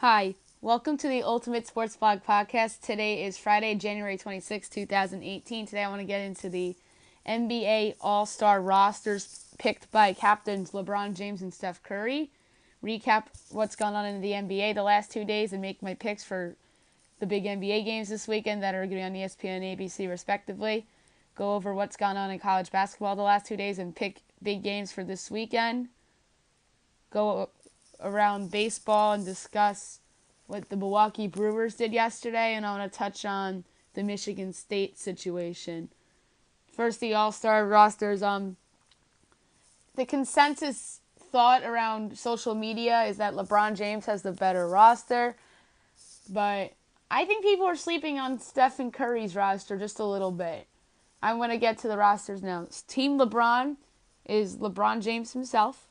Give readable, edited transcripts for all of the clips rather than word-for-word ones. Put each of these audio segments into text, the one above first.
Hi, welcome to the Ultimate Sports Blog Podcast. Today is Friday, January 26, 2018. Today I want to get into the NBA All-Star rosters picked by captains LeBron James and Steph Curry, recap what's gone on in the NBA the last 2 days, and make my picks for the big NBA games this weekend that are going to be on ESPN and ABC respectively. Go over what's gone on in college basketball the last 2 days and pick big games for this weekend. Go around baseball and discuss what the Milwaukee Brewers did yesterday, and I want to touch on the Michigan State situation. First, the All-Star rosters. The consensus thought around social media is that LeBron James has the better roster, but I think people are sleeping on Stephen Curry's roster just a little bit. I'm going to get to the rosters now. Team LeBron is LeBron James himself,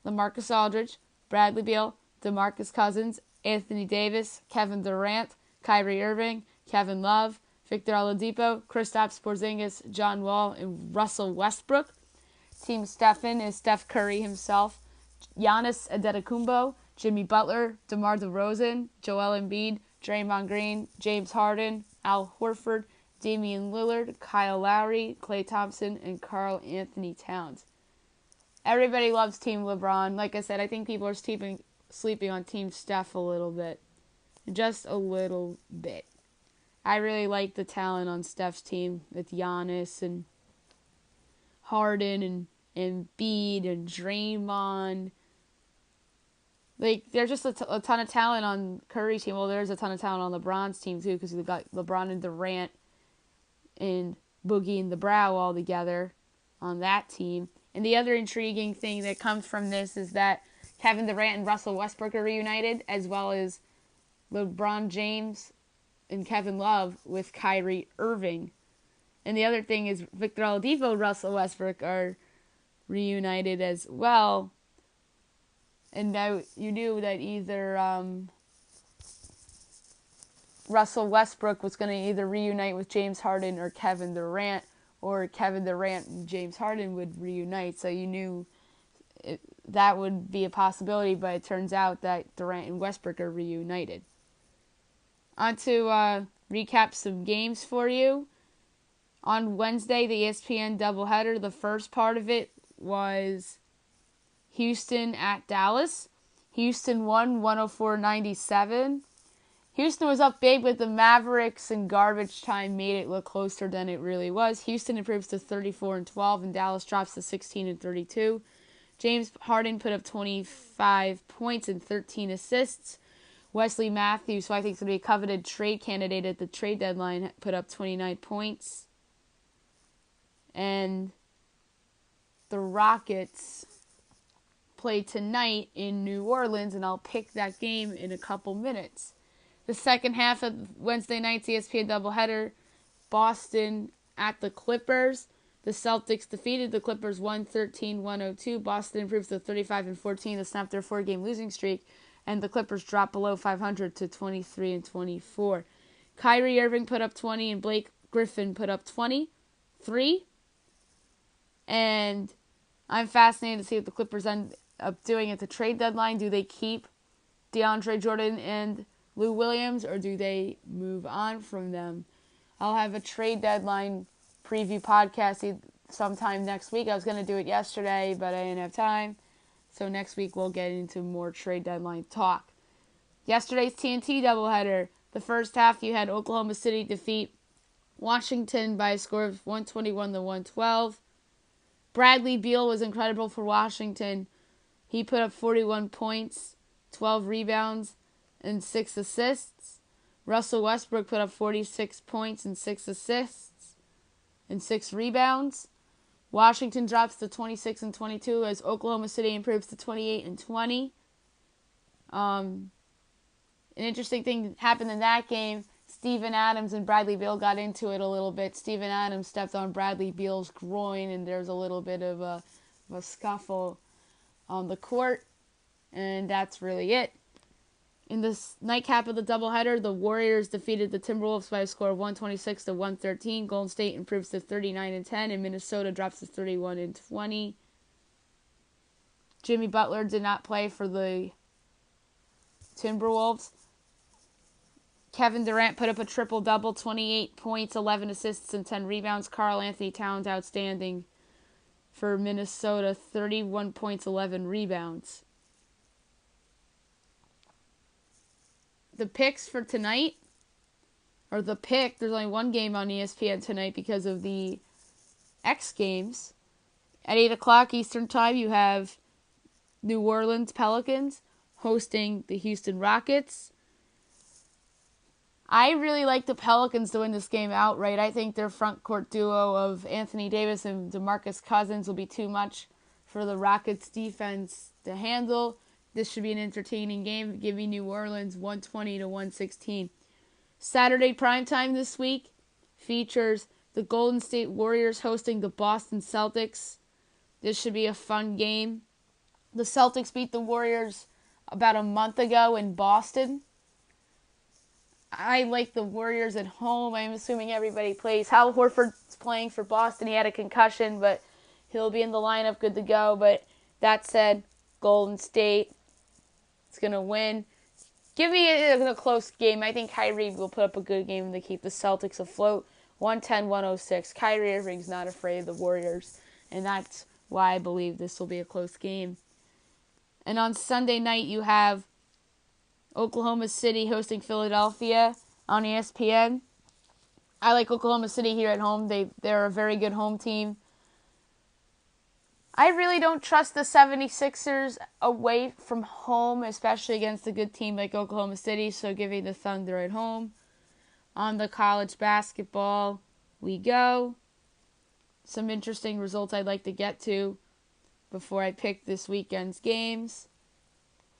LaMarcus Aldridge, Bradley Beal, DeMarcus Cousins, Anthony Davis, Kevin Durant, Kyrie Irving, Kevin Love, Victor Oladipo, Kristaps Porzingis, John Wall, and Russell Westbrook. Team Stephen is Steph Curry himself, Giannis Antetokounmpo, Jimmy Butler, DeMar DeRozan, Joel Embiid, Draymond Green, James Harden, Al Horford, Damian Lillard, Kyle Lowry, Klay Thompson, and Karl Anthony Towns. Everybody loves Team LeBron. Like I said, I think people are sleeping on Team Steph a little bit. Just a little bit. I really like the talent on Steph's team with Giannis and Harden and Embiid and Draymond. Like, there's just a ton of talent on Curry's team. Well, there's a ton of talent on LeBron's team, too, because we've got LeBron and Durant and Boogie and the Brow all together on that team. And the other intriguing thing that comes from this is that Kevin Durant and Russell Westbrook are reunited, as well as LeBron James and Kevin Love with Kyrie Irving. And the other thing is Victor Oladipo and Russell Westbrook are reunited as well. And now you knew that either Russell Westbrook was going to either reunite with James Harden or Kevin Durant, or Kevin Durant and James Harden would reunite. So you knew that would be a possibility, but it turns out that Durant and Westbrook are reunited. On to recap some games for you. On Wednesday, the ESPN doubleheader, the first part of it was Houston at Dallas. Houston won 104-97. Houston was up big, but the Mavericks in garbage time made it look closer than it really was. Houston improves to 34-12, and Dallas drops to 16-32. James Harden put up 25 points and 13 assists. Wesley Matthews, who I think is going to be a coveted trade candidate at the trade deadline, put up 29 points. And the Rockets play tonight in New Orleans, and I'll pick that game in a couple minutes. The second half of Wednesday night's ESPN doubleheader, Boston at the Clippers. The Celtics defeated the Clippers 113-102. Boston improves to 35-14 to snap their 4-game losing streak, and the Clippers drop below 500 to 23-24. Kyrie Irving put up 20, and Blake Griffin put up 23. And I'm fascinated to see what the Clippers end up doing at the trade deadline. Do they keep DeAndre Jordan and Lou Williams, or do they move on from them? I'll have a trade deadline preview podcast sometime next week. I was going to do it yesterday, but I didn't have time. So next week we'll get into more trade deadline talk. Yesterday's TNT doubleheader. The first half you had Oklahoma City defeat Washington by a score of 121-112. Bradley Beal was incredible for Washington. He put up 41 points, 12 rebounds, and 6 assists. Russell Westbrook put up 46 points and 6 assists and 6 rebounds. Washington drops to 26-22 as Oklahoma City improves to 28-20. An interesting thing happened in that game. Steven Adams and Bradley Beal got into it a little bit. Steven Adams stepped on Bradley Beal's groin, and there's a little bit of a scuffle on the court, and that's really it. In the nightcap of the doubleheader, the Warriors defeated the Timberwolves by a score of 126-113. Golden State improves to 39-10, and Minnesota drops to 31-20. Jimmy Butler did not play for the Timberwolves. Kevin Durant put up a triple-double, 28 points, 11 assists, and 10 rebounds. Karl Anthony Towns outstanding for Minnesota, 31 points, 11 rebounds. The picks for tonight, there's only one game on ESPN tonight because of the X Games. At 8 o'clock Eastern Time, you have New Orleans Pelicans hosting the Houston Rockets. I really like the Pelicans to win this game outright. I think their front court duo of Anthony Davis and DeMarcus Cousins will be too much for the Rockets defense to handle. This should be an entertaining game. Give me New Orleans 120 to 116. Saturday primetime this week features the Golden State Warriors hosting the Boston Celtics. This should be a fun game. The Celtics beat the Warriors about a month ago in Boston. I like the Warriors at home. I'm assuming everybody plays. Hal Horford's playing for Boston. He had a concussion, but he'll be in the lineup good to go. But that said, Golden State is going to win. Give me a close game. I think Kyrie will put up a good game to keep the Celtics afloat. 110-106. Kyrie Irving's not afraid of the Warriors, and that's why I believe this will be a close game. And on Sunday night, you have Oklahoma City hosting Philadelphia on ESPN. I like Oklahoma City here at home. They're a very good home team. I really don't trust the 76ers away from home, especially against a good team like Oklahoma City, so give me the Thunder at home. On the college basketball, we go. Some interesting results I'd like to get to before I pick this weekend's games.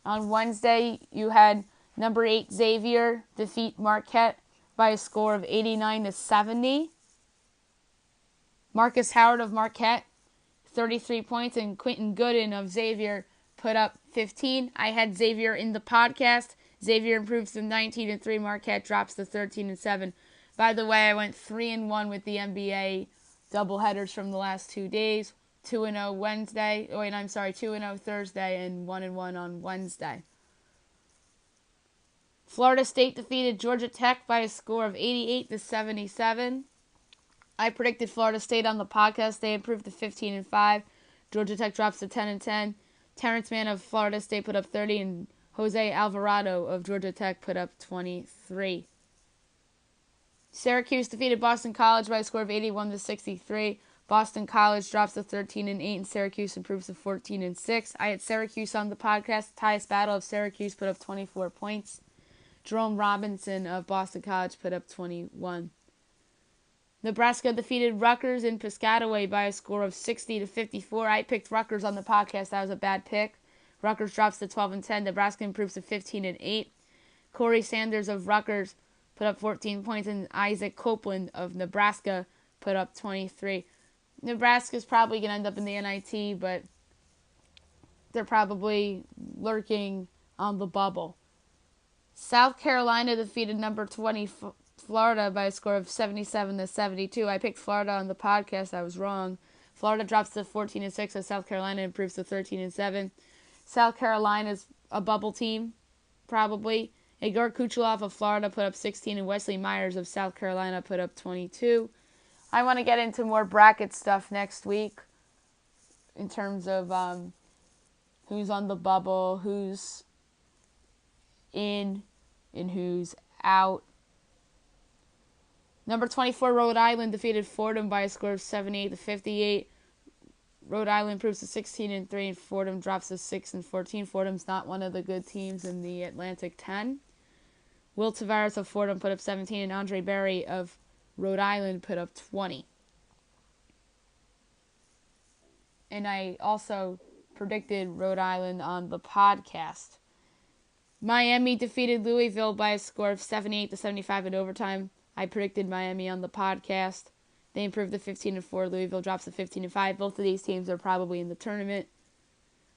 On Wednesday, you had number 8 Xavier defeat Marquette by a score of 89-70. Marcus Howard of Marquette, 33 points, and Quentin Gooden of Xavier put up 15. I had Xavier in the podcast. Xavier improves to 19-3. Marquette drops to 13-7. By the way, I went 3-1 with the NBA doubleheaders from the last 2 days. 2-0 Wednesday. 2-0 Thursday and 1-1 on Wednesday. Florida State defeated Georgia Tech by a score of 88-77. I predicted Florida State on the podcast. They improved to 15-5. Georgia Tech drops to 10-10. Terrence Mann of Florida State put up 30, and Jose Alvarado of Georgia Tech put up 23. Syracuse defeated Boston College by a score of 81-63. Boston College drops to 13-8, and Syracuse improves to 14-6. I had Syracuse on the podcast. Tyus Battle of Syracuse put up 24 points. Jerome Robinson of Boston College put up 21. Nebraska defeated Rutgers in Piscataway by a score of 60-54. I picked Rutgers on the podcast. That was a bad pick. Rutgers drops to 12-10. Nebraska improves to 15-8. Corey Sanders of Rutgers put up 14 points, and Isaac Copeland of Nebraska put up 23. Nebraska's probably going to end up in the NIT, but they're probably lurking on the bubble. South Carolina defeated number 20 Florida by a score of 77-72. I picked Florida on the podcast. I was wrong. Florida drops to 14-6 as South Carolina improves to 13-7. South Carolina's a bubble team, probably. Igor Kucherov of Florida put up 16, and Wesley Myers of South Carolina put up 22. I want to get into more bracket stuff next week in terms of who's on the bubble, who's in, and who's out. Number 24, Rhode Island defeated Fordham by a score of 78-58. Rhode Island improves to 16-3, and Fordham drops to 6-14. Fordham's not one of the good teams in the Atlantic 10. Will Tavares of Fordham put up 17, and Andre Berry of Rhode Island put up 20. And I also predicted Rhode Island on the podcast. Miami defeated Louisville by a score of 78-75 in overtime. I predicted Miami on the podcast. They improved to 15-4. Louisville drops to 15-5. Both of these teams are probably in the tournament.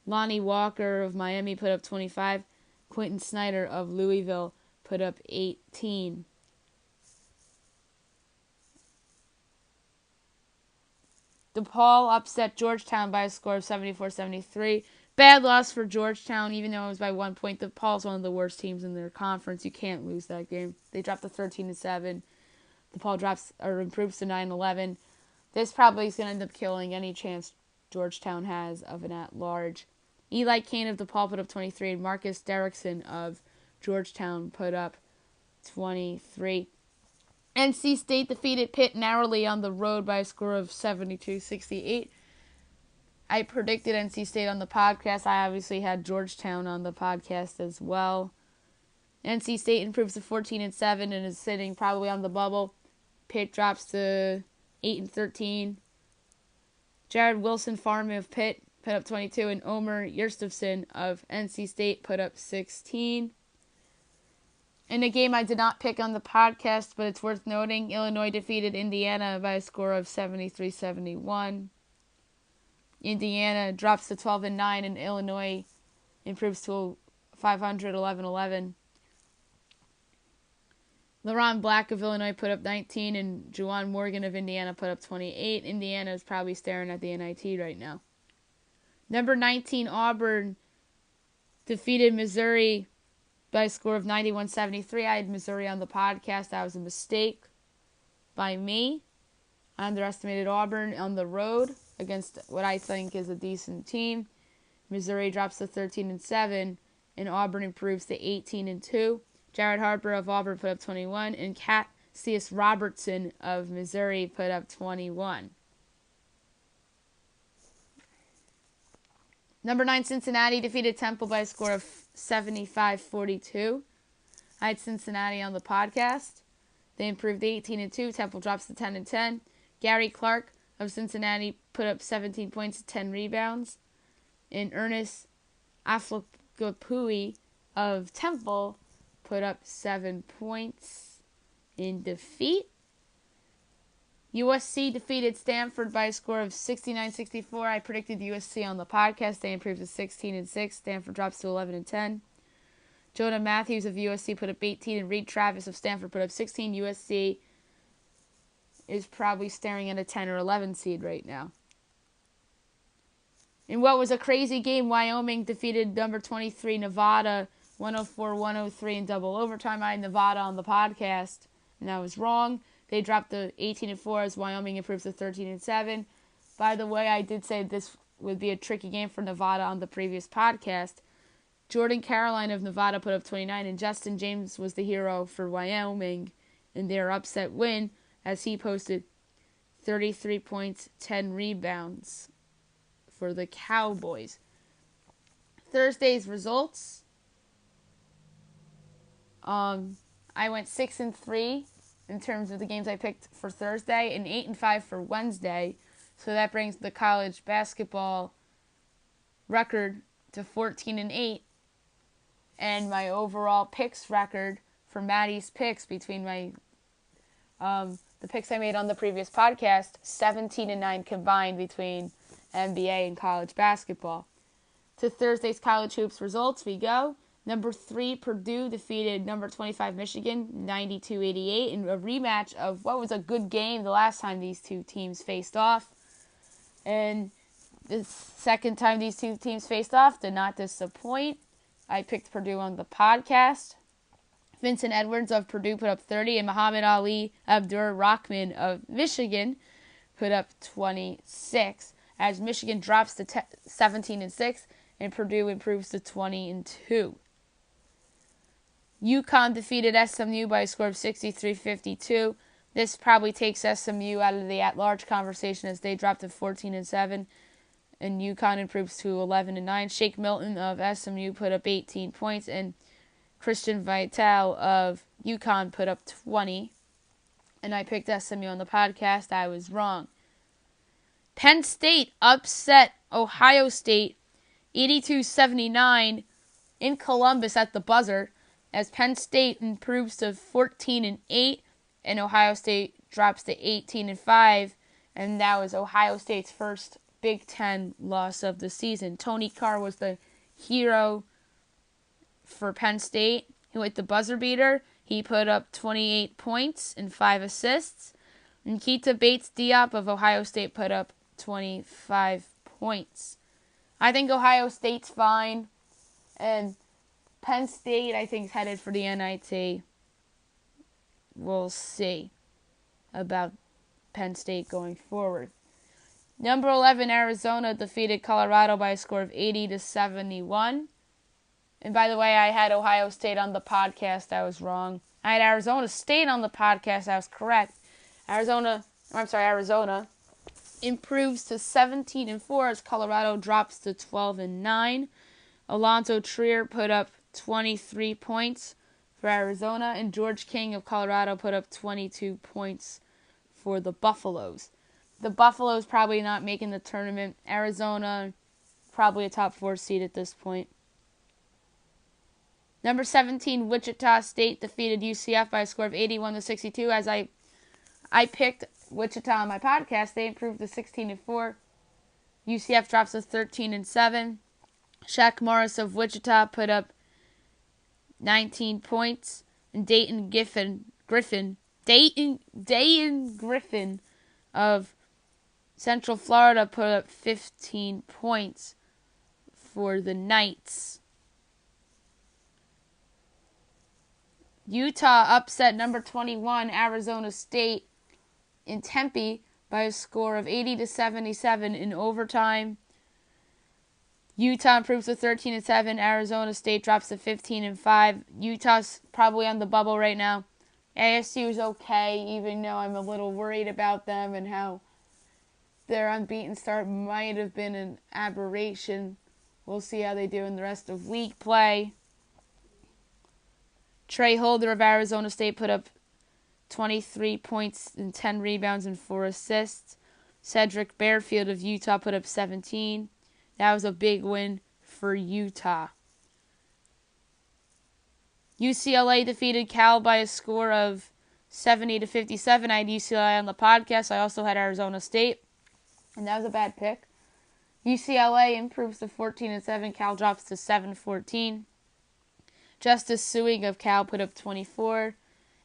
Lonnie Walker of Miami put up 25. Quentin Snyder of Louisville put up 18. DePaul upset Georgetown by a score of 74-73. Bad loss for Georgetown, even though it was by 1 point. DePaul's one of the worst teams in their conference. You can't lose that game. They dropped to 13-7. DePaul drops or improves to 9-11. This probably is going to end up killing any chance Georgetown has of an at-large. Eli Kane of DePaul put up 23, and Marcus Derrickson of Georgetown put up 23. NC State defeated Pitt narrowly on the road by a score of 72-68. I predicted NC State on the podcast. I obviously had Georgetown on the podcast as well. NC State improves to 14-7 and is sitting probably on the bubble. Pitt drops to 8-13. Jared Wilson Farm of Pitt put up 22, and Omer Yerstofson of NC State put up 16. In a game I did not pick on the podcast, but it's worth noting, Illinois defeated Indiana by a score of 73-71. Indiana drops to 12-9, and Illinois improves to 500, 11-11. LaRon Black of Illinois put up 19, and Juwan Morgan of Indiana put up 28. Indiana is probably staring at the NIT right now. Number 19, Auburn defeated Missouri by a score of 91-73. I had Missouri on the podcast. That was a mistake by me. I underestimated Auburn on the road against what I think is a decent team. Missouri drops to 13-7, and Auburn improves to 18-2. Jared Harper of Auburn put up 21, and Cassius Robertson of Missouri put up 21. Number 9, Cincinnati defeated Temple by a score of 75-42. I had Cincinnati on the podcast. They improved to 18-2. Temple drops to 10-10. Gary Clark of Cincinnati put up 17 points and 10 rebounds. And Ernest Aflakapui of Temple put up 7 points in defeat. USC defeated Stanford by a score of 69-64. I predicted USC on the podcast. They improved to 16-6. Stanford drops to 11-10. Jonah Matthews of USC put up 18, and Reed Travis of Stanford put up 16. USC is probably staring at a 10 or 11 seed right now. In what was a crazy game, Wyoming defeated number 23 Nevada 104-103 in double overtime. I had Nevada on the podcast, and I was wrong. They dropped to 18-4 as Wyoming improves to 13-7. By the way, I did say this would be a tricky game for Nevada on the previous podcast. Jordan Caroline of Nevada put up 29, and Justin James was the hero for Wyoming in their upset win as he posted 33 points, 10 rebounds for the Cowboys. Thursday's results. I went 6-3 in terms of the games I picked for Thursday, and 8-5 for Wednesday. So that brings the college basketball record to 14-8, and my overall picks record for Maddie's picks between my the picks I made on the previous podcast, 17-9 combined between NBA and college basketball. To Thursday's college hoops results we go. Number 3, Purdue defeated number 25, Michigan, 92-88, in a rematch of what was a good game the last time these two teams faced off. And the second time these two teams faced off did not disappoint. I picked Purdue on the podcast. Vincent Edwards of Purdue put up 30, and Muhammad Ali Abdur-Rahman of Michigan put up 26, as Michigan drops to 17-6, and Purdue improves to 20-2. UConn defeated SMU by a score of 63-52. This probably takes SMU out of the at-large conversation as they drop to 14-7, and UConn improves to 11-9. Shake Milton of SMU put up 18 points, and Christian Vital of UConn put up 20. And I picked SMU on the podcast. I was wrong. Penn State upset Ohio State 82-79 in Columbus at the buzzer, as Penn State improves to 14-8, and Ohio State drops to 18-5, and that was Ohio State's first Big Ten loss of the season. Tony Carr was the hero for Penn State. He hit the buzzer beater. He put up 28 points and 5 assists. And Keita Bates-Diop of Ohio State put up 25 points. I think Ohio State's fine. And Penn State, I think, is headed for the NIT. We'll see about Penn State going forward. Number 11, Arizona defeated Colorado by a score of 80-71. And by the way, I had Ohio State on the podcast. I was wrong. I had Arizona State on the podcast. I was correct. Arizona improves to 17-4 as Colorado drops to 12-9. Alonzo Trier put up 23 points for Arizona, and George King of Colorado put up 22 points for the Buffaloes. The Buffaloes probably not making the tournament. Arizona, probably a top 4 seed at this point. Number 17, Wichita State defeated UCF by a score of 81-62. As I picked Wichita on my podcast, they improved to 16-4. UCF drops to 13-7. Shaq Morris of Wichita put up 19 points, and Dayton Griffin of Central Florida put up 15 points for the Knights. Utah upset number 21 Arizona State in Tempe by a score of 80-77 in overtime. Utah improves to 13-7. Arizona State drops to 15-5. Utah's probably on the bubble right now. ASU's okay, even though I'm a little worried about them and how their unbeaten start might have been an aberration. We'll see how they do in the rest of league play. Trey Holder of Arizona State put up 23 points and 10 rebounds and 4 assists. Cedric Bearfield of Utah put up 17. That was a big win for Utah. UCLA defeated Cal by a score of 70-57. I had UCLA on the podcast. I also had Arizona State, and that was a bad pick. UCLA improves to 14-7. Cal drops to 7-14. Justice Suing of Cal put up 24.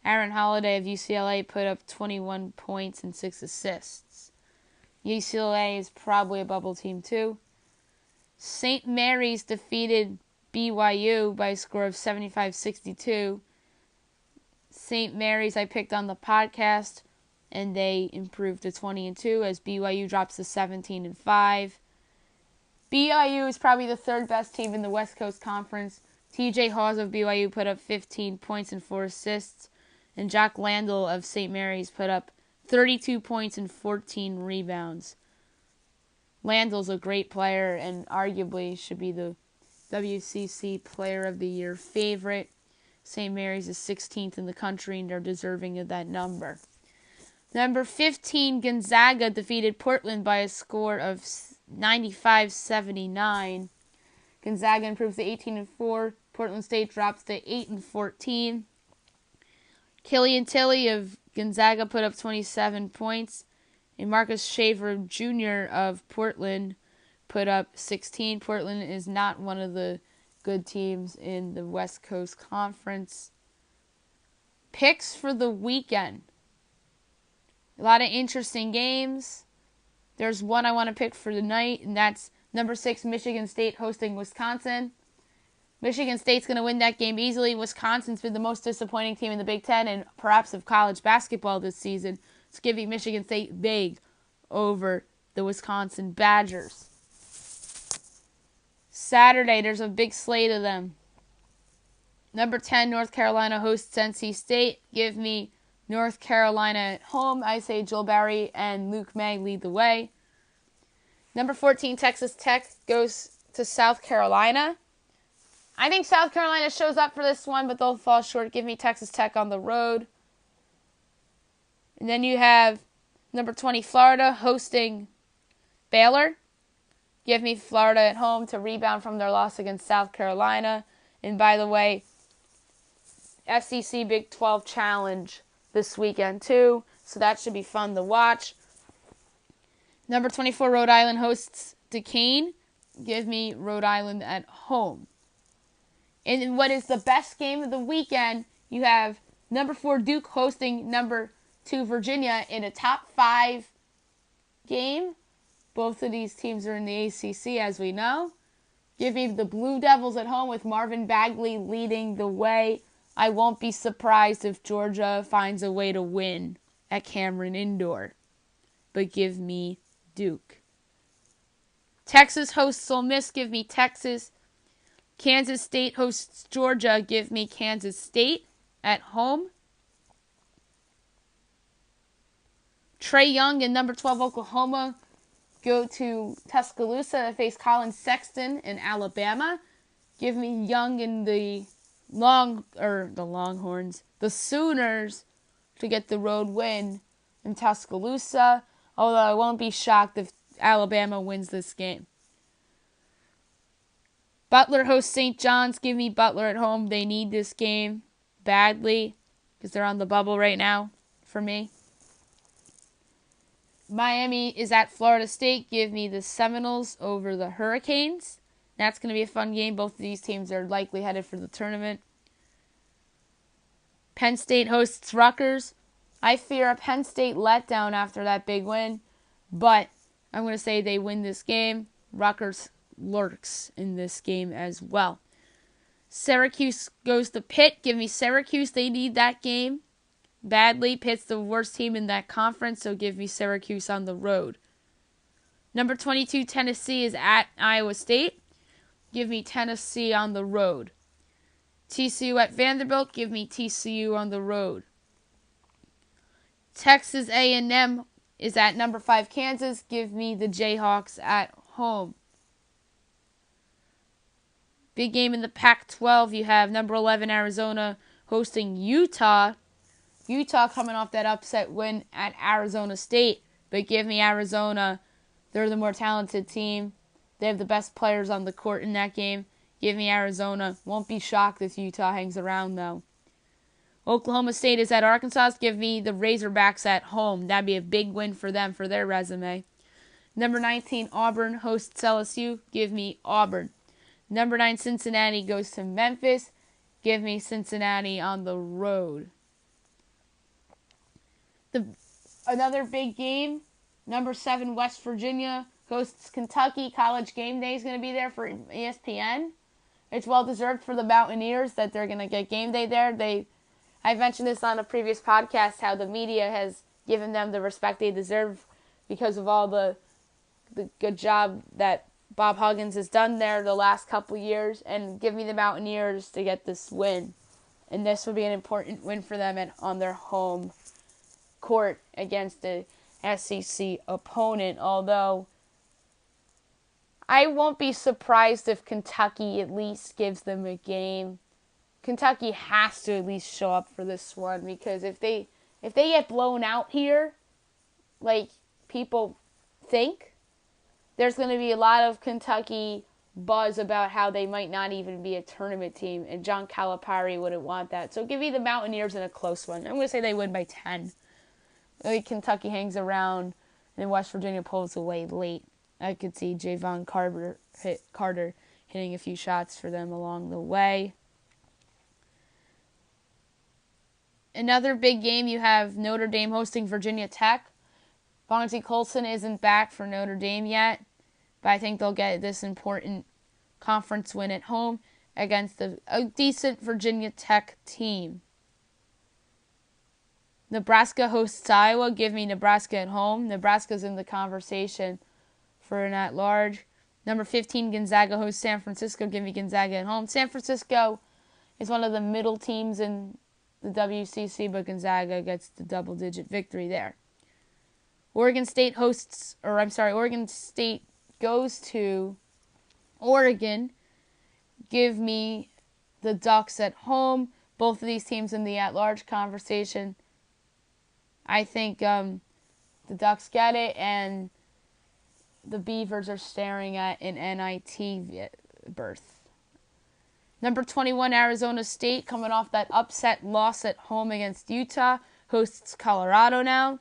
Aaron Holiday of UCLA put up 21 points and 6 assists. UCLA is probably a bubble team too. St. Mary's defeated BYU by a score of 75-62. St. Mary's I picked on the podcast, and they improved to 20-2 as BYU drops to 17-5. BYU is probably the third best team in the West Coast Conference. TJ Hawes of BYU put up 15 points and 4 assists, and Jack Landell of St. Mary's put up 32 points and 14 rebounds. Landell's a great player and arguably should be the WCC Player of the Year favorite. St. Mary's is 16th in the country, and they're deserving of that number. Number 15, Gonzaga defeated Portland by a score of 95-79. Gonzaga improves to 18-4. Portland State drops to 8-14. Killian Tilly of Gonzaga put up 27 points. And Marcus Shaver Jr. of Portland put up 16. Portland is not one of the good teams in the West Coast Conference. Picks for the weekend. A lot of interesting games. There's one I want to pick for the night, and that's number 6, Michigan State hosting Wisconsin. Michigan State's going to win that game easily. Wisconsin's been the most disappointing team in the Big Ten and perhaps of college basketball this season. It's giving Michigan State big over the Wisconsin Badgers. Saturday, there's a big slate of them. Number 10, North Carolina hosts NC State. Give me North Carolina at home. I say Joel Barry and Luke May lead the way. Number 14, Texas Tech goes to South Carolina. I think South Carolina shows up for this one, but they'll fall short. Give me Texas Tech on the road. And then you have number 20, Florida hosting Baylor. Give me Florida at home to rebound from their loss against South Carolina. And by the way, SEC Big 12 Challenge this weekend too, so that should be fun to watch. Number 24, Rhode Island hosts Duquesne. Give me Rhode Island at home. And in what is the best game of the weekend, you have number 4, Duke hosting number 2, Virginia in a top 5 game. Both of these teams are in the ACC, as we know. Give me the Blue Devils at home with Marvin Bagley leading the way. I won't be surprised if Georgia finds a way to win at Cameron Indoor. But give me Duke. Texas hosts Ole Miss. Give me Texas. Kansas State hosts Georgia. Give me Kansas State at home. Trae Young and number 12 Oklahoma go to Tuscaloosa to face Colin Sexton in Alabama. Give me Young and the Longhorns, the Sooners, to get the road win in Tuscaloosa. Although I won't be shocked if Alabama wins this game. Butler hosts St. John's. Give me Butler at home. They need this game badly because they're on the bubble right now for me. Miami is at Florida State. Give me the Seminoles over the Hurricanes. That's going to be a fun game. Both of these teams are likely headed for the tournament. Penn State hosts Rutgers. I fear a Penn State letdown after that big win, but I'm going to say they win this game. Rutgers lurks in this game as well. Syracuse goes to Pitt. Give me Syracuse. They need that game badly. Pitt's the worst team in that conference, so give me Syracuse on the road. Number 22, Tennessee is at Iowa State. Give me Tennessee on the road. TCU at Vanderbilt. Give me TCU on the road. Texas A&M is at number 5 Kansas. Give me the Jayhawks at home. Big game in the Pac-12. You have number 11 Arizona hosting Utah. Utah coming off that upset win at Arizona State. But give me Arizona. They're the more talented team. They have the best players on the court in that game. Give me Arizona. Won't be shocked if Utah hangs around, though. Oklahoma State is at Arkansas. Give me the Razorbacks at home. That'd be a big win for them for their resume. Number 19, Auburn hosts LSU. Give me Auburn. Number 9, Cincinnati goes to Memphis. Give me Cincinnati on the road. Another big game. Number 7, West Virginia hosts Kentucky. College Game Day is going to be there for ESPN. It's well deserved for the Mountaineers that they're going to get game day there. I mentioned this on a previous podcast, how the media has given them the respect they deserve because of all the good job that Bob Huggins has done there the last couple years, and give me the Mountaineers to get this win. And this would be an important win for them on their home court against the SEC opponent, although I won't be surprised if Kentucky at least gives them a game. Kentucky has to at least show up for this one, because if they get blown out here, like people think, there's going to be a lot of Kentucky buzz about how they might not even be a tournament team, and John Calipari wouldn't want that. So give me the Mountaineers in a close one. I'm going to say they win by 10. Like Kentucky hangs around, and West Virginia pulls away late. I could see Javon Carter hitting a few shots for them along the way. Another big game, you have Notre Dame hosting Virginia Tech. Bonzi Colson isn't back for Notre Dame yet, but I think they'll get this important conference win at home against a decent Virginia Tech team. Nebraska hosts Iowa. Give me Nebraska at home. Nebraska's in the conversation for an at-large. Number 15, Gonzaga hosts San Francisco. Give me Gonzaga at home. San Francisco is one of the middle teams in the WCC, but Gonzaga gets the double-digit victory there. Oregon State goes to Oregon. Give me the Ducks at home. Both of these teams in the at-large conversation. I think the Ducks get it, and the Beavers are staring at an NIT berth. Number 21, Arizona State, coming off that upset loss at home against Utah, hosts Colorado now.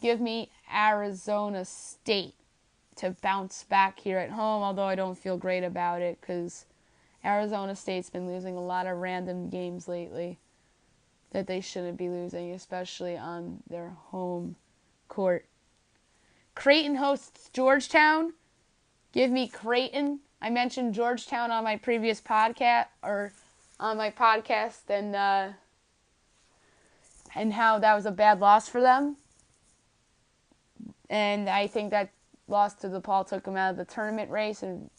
Give me Arizona State to bounce back here at home, although I don't feel great about it because Arizona State's been losing a lot of random games lately that they shouldn't be losing, especially on their home court. Creighton hosts Georgetown. Give me Creighton. I mentioned Georgetown on my previous podcast, and how that was a bad loss for them. And I think that loss to DePaul took them out of the tournament race, and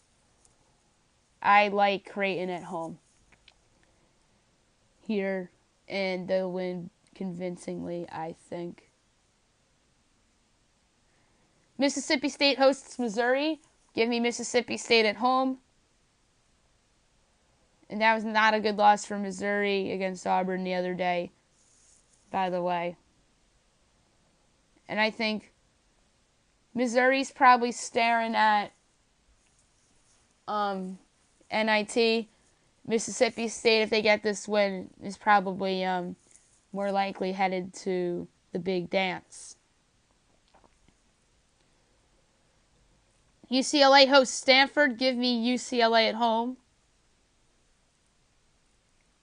I like Creighton at home here, and they'll win convincingly, I think. Mississippi State hosts Missouri. Give me Mississippi State at home. And that was not a good loss for Missouri against Auburn the other day, by the way. And I think Missouri's probably staring at NIT. Mississippi State, if they get this win, is probably more likely headed to the big dance. UCLA hosts Stanford. Give me UCLA at home.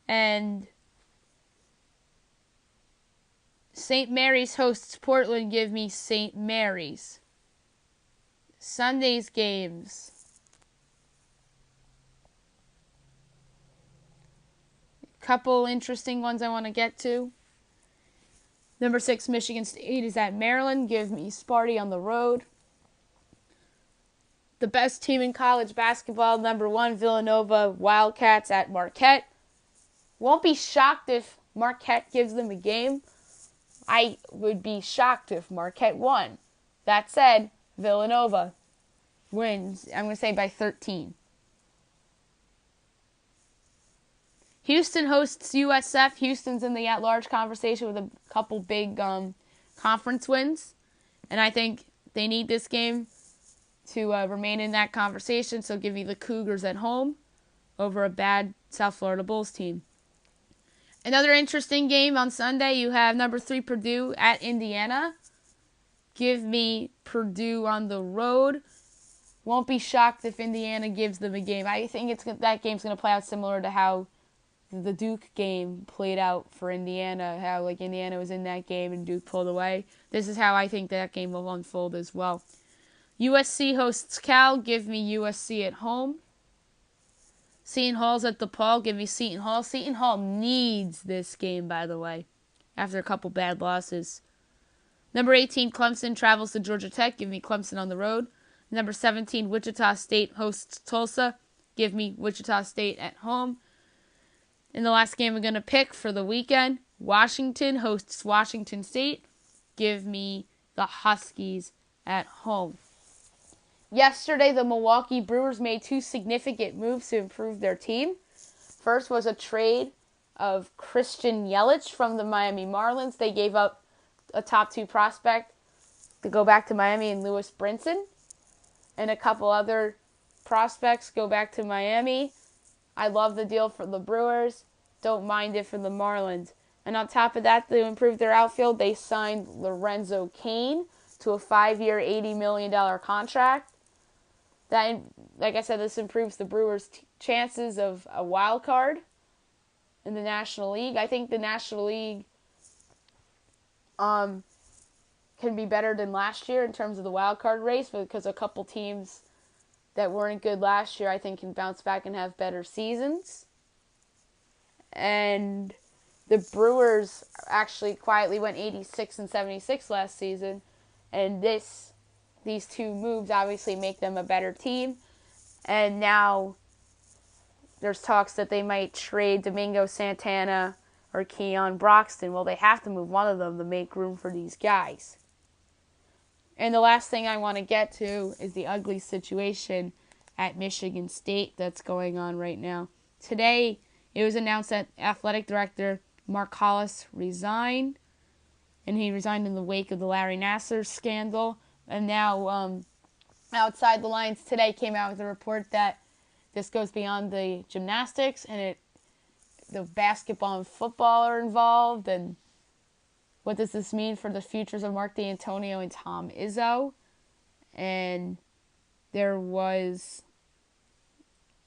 And St. Mary's hosts Portland. Give me St. Mary's. Sunday's games. Couple interesting ones I want to get to. Number 6, Michigan State is at Maryland. Give me Sparty on the road. The best team in college basketball, number 1, Villanova Wildcats at Marquette. Won't be shocked if Marquette gives them a game. I would be shocked if Marquette won. That said, Villanova wins, I'm going to say by 13. Houston hosts USF. Houston's in the at-large conversation with a couple big conference wins. And I think they need this game to remain in that conversation. So give me the Cougars at home over a bad South Florida Bulls team. Another interesting game on Sunday, you have number 3 Purdue at Indiana. Give me Purdue on the road. Won't be shocked if Indiana gives them a game. I think that game's going to play out similar to how the Duke game played out for Indiana, how Indiana was in that game and Duke pulled away. This is how I think that game will unfold as well. USC hosts Cal. Give me USC at home. Seton Hall's at DePaul. Give me Seton Hall. Seton Hall needs this game, by the way, after a couple bad losses. Number 18, Clemson travels to Georgia Tech. Give me Clemson on the road. Number 17, Wichita State hosts Tulsa. Give me Wichita State at home. In the last game we're going to pick for the weekend, Washington hosts Washington State. Give me the Huskies at home. Yesterday, the Milwaukee Brewers made 2 significant moves to improve their team. First was a trade of Christian Yelich from the Miami Marlins. They gave up a top 2 prospect to go back to Miami and Lewis Brinson. And a couple other prospects go back to Miami. I love the deal for the Brewers. Don't mind it for the Marlins. And on top of that, to improve their outfield, they signed Lorenzo Cain to a 5-year, $80 million contract. That, like I said, this improves the Brewers' chances of a wild card in the National League. I think the National League can be better than last year in terms of the wild card race, because a couple teams that weren't good last year, I think, can bounce back and have better seasons. And the Brewers actually quietly went 86-76 last season, and these 2 moves obviously make them a better team. And now there's talks that they might trade Domingo Santana or Keon Broxton. Well, they have to move one of them to make room for these guys. And the last thing I want to get to is the ugly situation at Michigan State that's going on right now. Today, it was announced that athletic director Mark Hollis resigned, and he resigned in the wake of the Larry Nassar scandal. And now, Outside the Lines today came out with a report that this goes beyond the gymnastics, and the basketball and football are involved. And what does this mean for the futures of Mark D'Antonio and Tom Izzo? And there was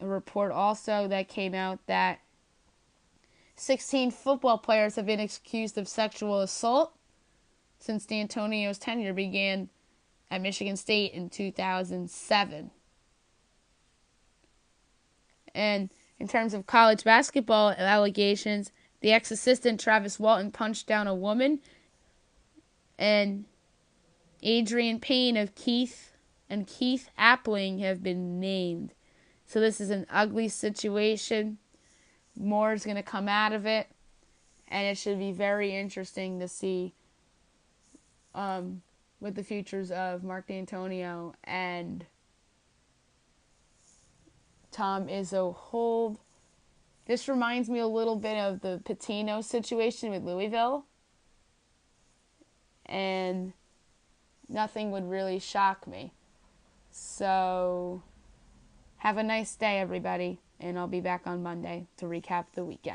a report also that came out that 16 football players have been accused of sexual assault since D'Antonio's tenure began at Michigan State in 2007. And in terms of college basketball allegations, the ex-assistant Travis Walton punched down a woman, and Adrian Payne of Keith Appling have been named. So this is an ugly situation. More is going to come out of it, and it should be very interesting to see what the futures of Mark D'Antonio and Tom Izzo hold. This reminds me a little bit of the Pitino situation with Louisville, and nothing would really shock me. So have a nice day, everybody, and I'll be back on Monday to recap the weekend.